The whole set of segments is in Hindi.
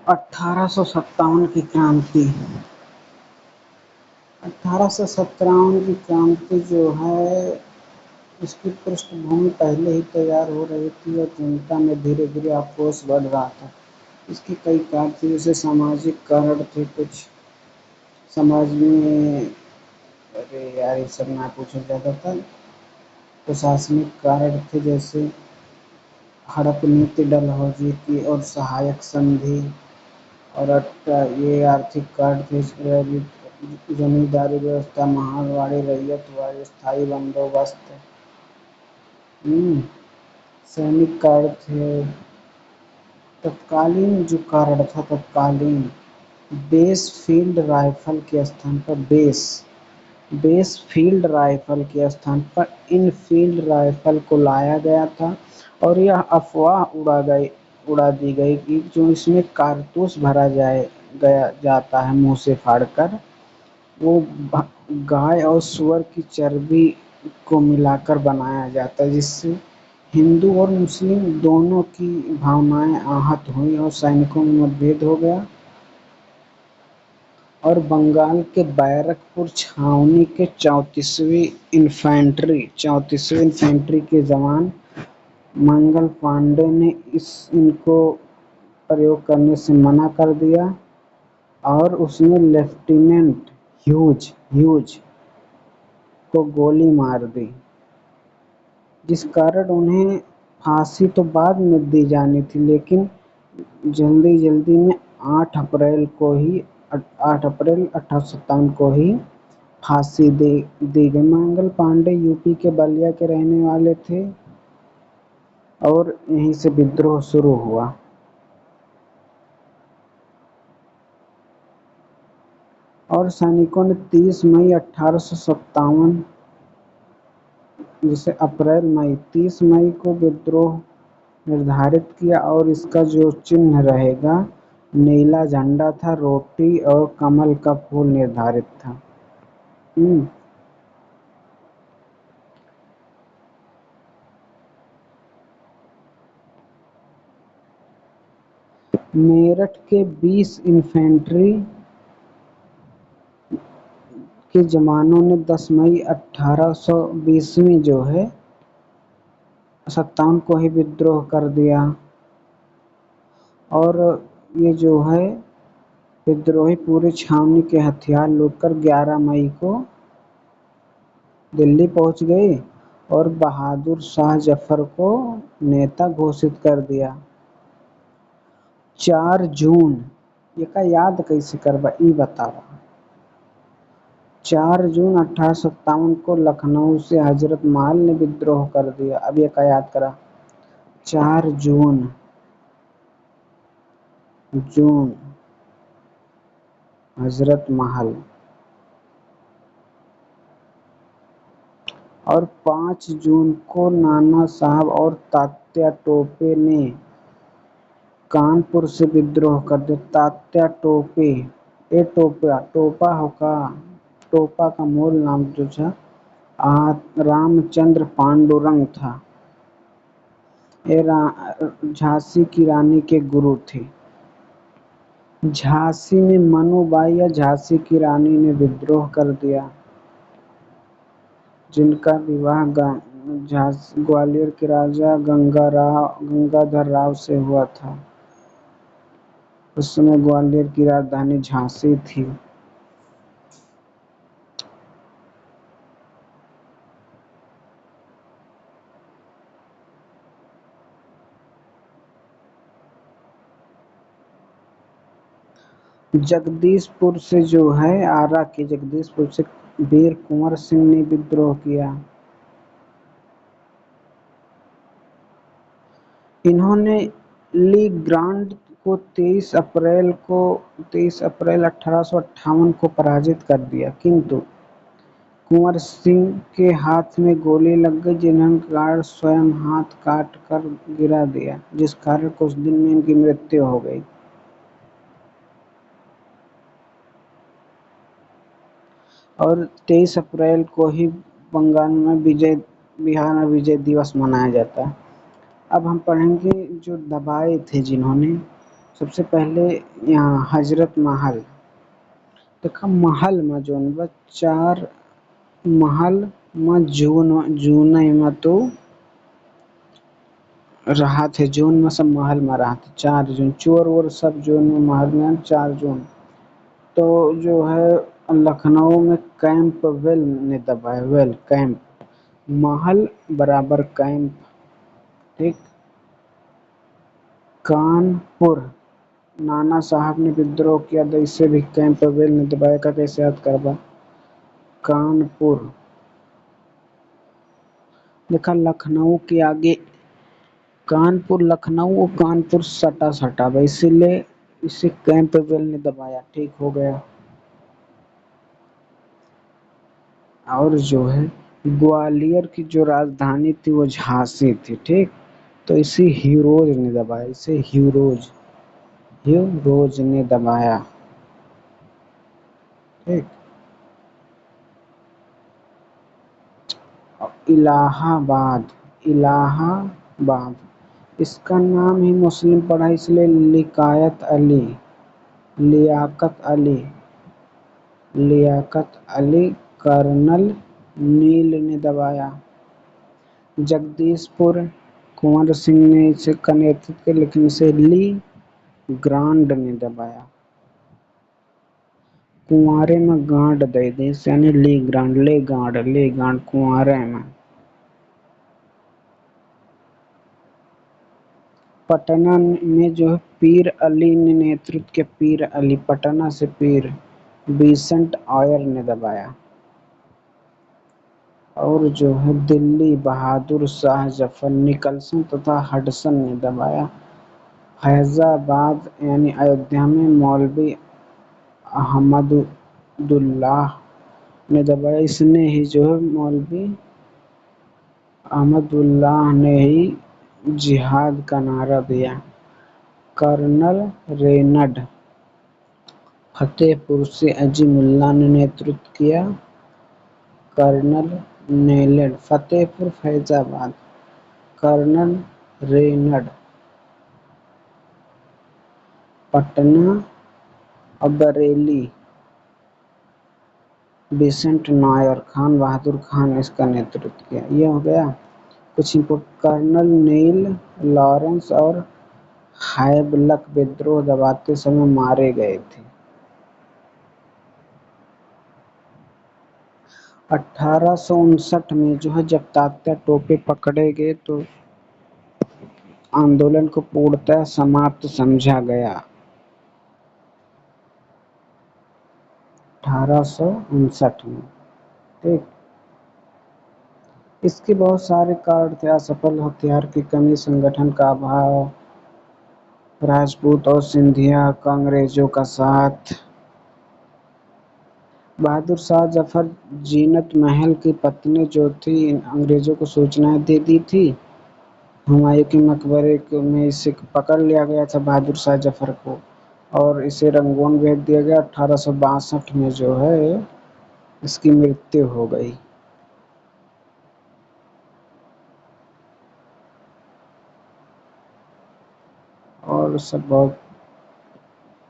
1857 की क्रांति। 1857 की क्रांति जो है, इसकी पृष्ठभूमि पहले ही तैयार हो रही थी और जनता में धीरे धीरे आक्रोश बढ़ रहा था। इसके कई कारण थे, जैसे सामाजिक कारण थे। कुछ समाज में, अरे यार ये सब ना पूछो ज़्यादातर। प्रशासनिक कारण थे, जैसे हड़प नीति, डलहौजी की और सहायक संधि। और ये आर्थिक कार्ड थे, जमींदारी व्यवस्था, महारवाड़ी रैयतवाड़ी, स्थायी बंदोबस्त। सैनिक कार्ड थे। तत्कालीन जो कारण था, तत्कालीन बेस फील्ड राइफल के स्थान पर बेस फील्ड राइफल के स्थान पर इनफील्ड राइफल को लाया गया था। और यह अफवाह उड़ा दी गई कि जो इसमें कारतूस भरा गया जाता है मुंह से फाड़कर, वो गाय और सूअर की चर्बी को मिलाकर बनाया जाता है, जिससे हिंदू और मुस्लिम दोनों की भावनाएं आहत हुई और सैनिकों में मतभेद हो गया। और बंगाल के बैरकपुर छावनी के 34वीं इन्फेंट्री के जवान मंगल पांडे ने इनको प्रयोग करने से मना कर दिया और उसने लेफ्टिनेंट ह्यूज को गोली मार दी, जिस कारण उन्हें फांसी तो बाद में दी जानी थी, लेकिन जल्दी में 8 अप्रैल 1857 को ही फांसी दी गई। मंगल पांडे यूपी के बलिया के रहने वाले थे और यहीं से विद्रोह शुरू हुआ। और सैनिकों ने 30 मई 1857, जिसे अप्रैल मई 30 मई को विद्रोह निर्धारित किया और इसका जो चिन्ह रहेगा नीला झंडा था, रोटी और कमल का फूल निर्धारित था। मेरठ के 20 इन्फेंट्री के जवानों ने 10 मई 1820 में जो है 57 को ही विद्रोह कर दिया। और ये जो है विद्रोही पूरे छावनी के हथियार लूटकर 11 मई को दिल्ली पहुंच गए और बहादुर शाह जफर को नेता घोषित कर दिया। 4 जून ये का याद कैसे करबा ई बतावा। 4 जून 1857 को लखनऊ से हजरत महल ने विद्रोह कर दिया। अब ये का याद करा। 4 जून हजरत महल। और 5 जून को नाना साहब और तात्या टोपे ने कानपुर से विद्रोह कर दिया। तात्या टोपे, टोपा का मूल नाम जो था रामचंद्र पांडुरंग था। ये झांसी की रानी के गुरु थे। झांसी में मनुबाई या झांसी की रानी ने विद्रोह कर दिया, जिनका विवाह ग्वालियर के राजा गंगाधर राव से हुआ था। उस समय ग्वालियर की राजधानी झांसी थी। जगदीशपुर से जो है, आरा के जगदीशपुर से वीर कुंवर सिंह ने विद्रोह किया। इन्होंने ली ग्रांड को 23 अप्रैल 1858 को पराजित कर दिया, किंतु कुंवर सिंह के हाथ में गोली लग गई, जिन्होंने गार्ड स्वयं हाथ काट कर गिरा दिया, जिस कारण कुछ दिन में इनकी मृत्यु हो गई। और 23 अप्रैल को ही बिहार में विजय दिवस मनाया जाता है। अब हम पढ़ेंगे जो दबाए थे जिन्होंने, सबसे पहले यहाँ हजरत महल देखा, महल में जोन बा चार महल में जून में तो रहा थे, जून में सब महल में रहा थे, 4 जून चोर वोर सब जून में महल में 4 जून। तो जो है लखनऊ में कैंप वेल ने दबाया, वेल कैंप, महल बराबर कैंप, ठीक। कानपुर, नाना साहब ने विद्रोह किया तो इससे भी कैंप वेल ने दबाया का कैसे याद करबा। कानपुर देखा, लखनऊ के आगे कानपुर, लखनऊ और कानपुर सटा सटा बा, इसीलिए इसे कैंप वेल ने दबाया, ठीक हो गया। और जो है ग्वालियर की जो राजधानी थी वो झांसी थी, ठीक। तो इसे हीरोज ने दबाया, इसे हीरोज ने दबाया, ठीक। इलाहाबाद, इलाहाबाद इसका नाम ही मुस्लिम पड़ा इसलिए लियाकत अली कर्नल नील ने दबाया। जगदीशपुर, कुंवर सिंह ने इसे का नेतृत्व किया लेकिन इसे ली ग्रांड ने दबाया। कुंवारे में गांड दे दी, यानी ली ग्रांड, ले गांड कुंवारे में। पटना में जो है पीर अली ने नेतृत्व किया, पीर अली, पटना से पीर बिसेंट आयर ने दबाया। और जो है दिल्ली, बहादुर शाह जफर निकलसन तथा हडसन ने दबाया। फैजाबाद यानी अयोध्या में मौलवी अहमदुल्लाह ने दबाया, इसने ही जो है मौलवी अहमदुल्लाह ने ही जिहाद का नारा दिया। कर्नल रेनड, फतेहपुर से अजीमुल्लाह ने नेतृत्व किया। कर्नल नेलेड, फतेहपुर फैजाबाद, कर्नल रेनड पटना और बरेली, बिसेंट नायर, खान बहादुर खान ने इसका नेतृत्व किया। ये हो गया कुछ इनपुट। कर्नल नील लॉरेंस और हैबलक विद्रोह दबाते समय मारे गए थे। 1859 में जो है जब तात्या टोपे पकड़े गए तो आंदोलन को पूर्णतः समाप्त समझा गया। 1859 में, ठीक। इसके बहुत सारे कारण थे, असफल हथियार की कमी, संगठन का अभाव, राजपूत और सिंधिया का अंग्रेजों का साथ। बहादुर शाह जफर जीनत महल की पत्नी जो थी अंग्रेजों को सूचनाएं दे दी थी। हुमायूं के मकबरे में इसे पकड़ लिया गया था बहादुर शाह जफर को और इसे रंगून भेज दिया गया। 1862 में जो है इसकी मृत्यु हो गई। और सब बहुत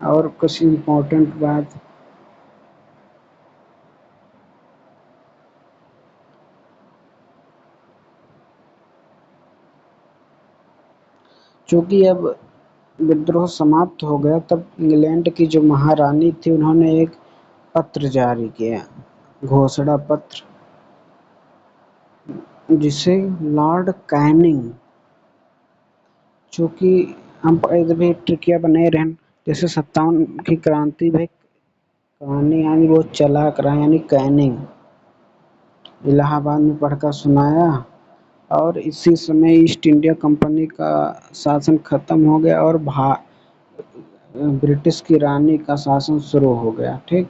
और कुछ इम्पोर्टेंट बात, चूंकि अब विद्रोह समाप्त हो गया तब इंग्लैंड की जो महारानी थी उन्होंने एक पत्र जारी किया, घोषणा पत्र, जिसे लॉर्ड कैनिंग, चूंकि हम भी ट्रिकिया बने रहन, जैसे 57 की क्रांति में कहानी यानी वो चलाक रहा, यानी कैनिंग इलाहाबाद में पढ़कर सुनाया। और इसी समय ईस्ट इंडिया कंपनी का शासन खत्म हो गया और ब्रिटिश की रानी का शासन शुरू हो गया, ठीक।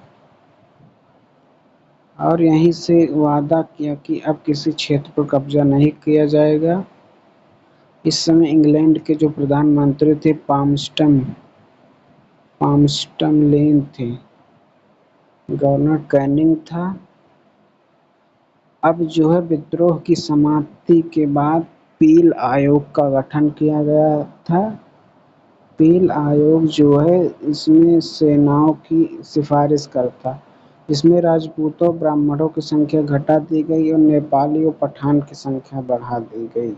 और यहीं से वादा किया कि अब किसी क्षेत्र पर कब्जा नहीं किया जाएगा। इस समय इंग्लैंड के जो प्रधानमंत्री थे पामस्टन लेन थे, गवर्नर कैनिंग था। अब जो है विद्रोह की समाप्ति के बाद पील आयोग का गठन किया गया था पील आयोग जो है इसमें सेनाओं की सिफारिश करता, इसमें राजपूतों ब्राह्मणों की संख्या घटा दी गई और नेपाली और पठान की संख्या बढ़ा दी गई।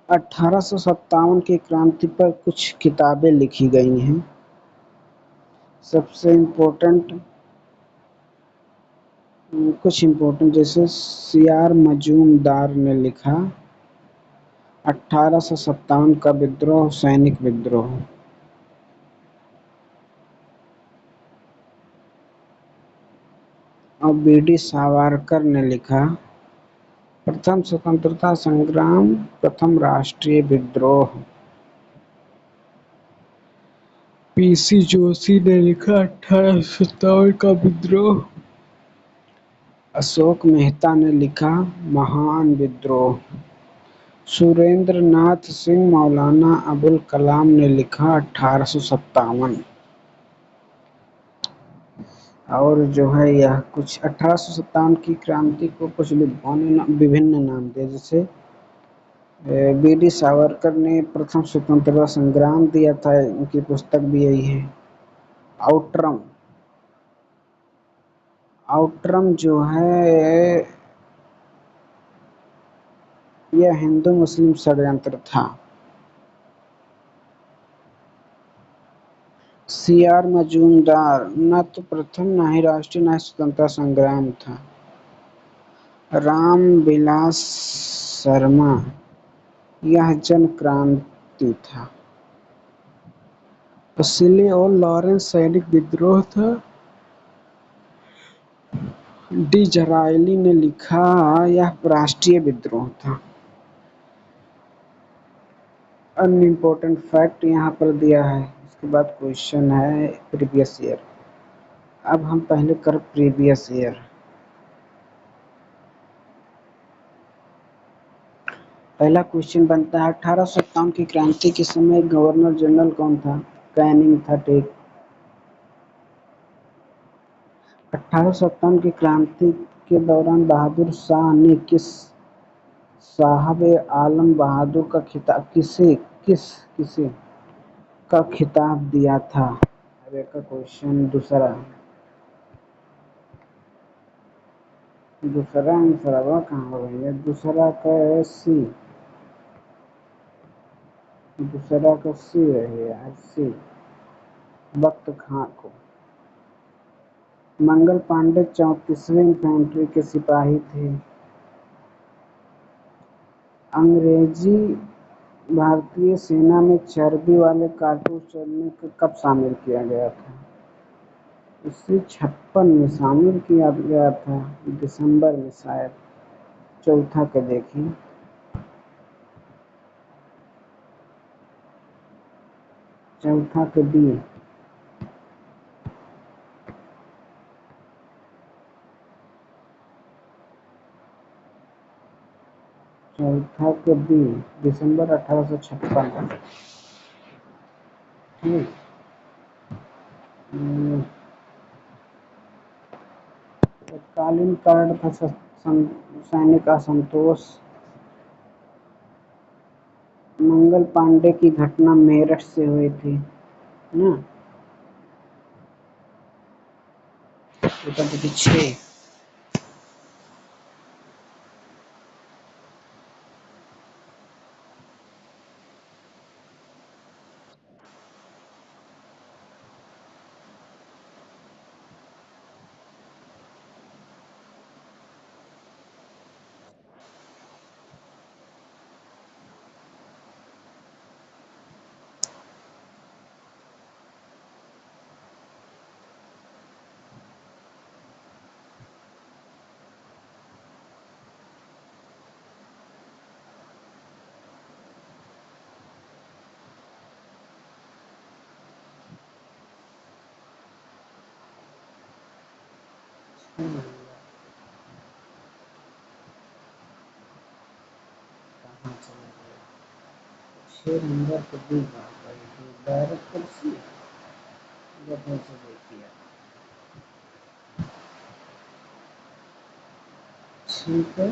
1857 की क्रांति पर कुछ किताबें लिखी गई हैं। सबसे इम्पोर्टेंट कुछ इम्पोर्टेंट जैसे सीआर मजूमदार ने लिखा 1857 का विद्रोह सैनिक विद्रोह। और बीडी सावरकर ने लिखा प्रथम स्वतंत्रता संग्राम प्रथम राष्ट्रीय विद्रोह। पीसी जोशी ने लिखा 1857 का विद्रोह। अशोक मेहता ने लिखा महान विद्रोह। सुरेंद्र नाथ सिंह मौलाना अबुल कलाम ने लिखा 1857। और जो है यह कुछ 1857 की क्रांति को कुछ विद्वानों ने विभिन्न नाम दिए, जैसे बीडी सावरकर ने प्रथम स्वतंत्रता संग्राम दिया था, इनकी पुस्तक भी यही है। आउटरम आउटरम जो है यह हिंदू मुस्लिम षड्यंत्र था। सीआर मजूमदार न तो प्रथम न ही राष्ट्रीय न ही स्वतंत्रता संग्राम था। रामविलास शर्मा यह जन क्रांति था। सिले और लॉरेंस सैनिक विद्रोह था। डिज़रायली ने लिखा यह राष्ट्रीय विद्रोह था। अनइम्पोर्टेंट फैक्ट यहाँ पर दिया है, इसके बाद क्वेश्चन है प्रीवियस ईयर। अब हम पहले कर प्रीवियस ईयर। पहला क्वेश्चन बनता है 1857 की क्रांति के समय गवर्नर जनरल कौन था? कैनिंग था। ठीक। 1857 की क्रांति के दौरान बहादुर शाह ने किस साहब आलम बहादुर का खिताब किसे का खिताब दिया था? अब एक क्वेश्चन दूसरा आंसर अब कहाँ हो गया? दूसरा का सी रहे यार, सी वक्त खां को। मंगल पांडे 34वीं इन्फेंट्री के सिपाही थे। अंग्रेजी भारतीय सेना में चर्बी वाले कारतूस चलने को कब शामिल किया गया था? इसे 56 में शामिल किया गया था, दिसंबर में शायद। चौथा का देखिए, चौथा का बी। चौथा का बी दिसंबर 1856। ठीक। तत्कालीन कारण था सैनिक असंतोष। मंगल पांडे की घटना मेरठ से हुई थी ना। छः। नंबर को दी डायरेक्ट कुर्सी से देखिए। ठीक है।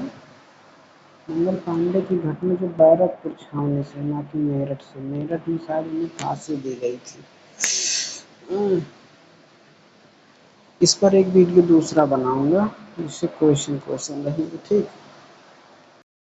मंगल पांडे की घटना जो बैरकपुर छावनी से, ना कि मेरठ से। मेरठ में शायद उन्हें फांसी दी गई थी। इस पर एक वीडियो दूसरा बनाऊंगा जिससे क्वेश्चन रहेंगे, ठीक।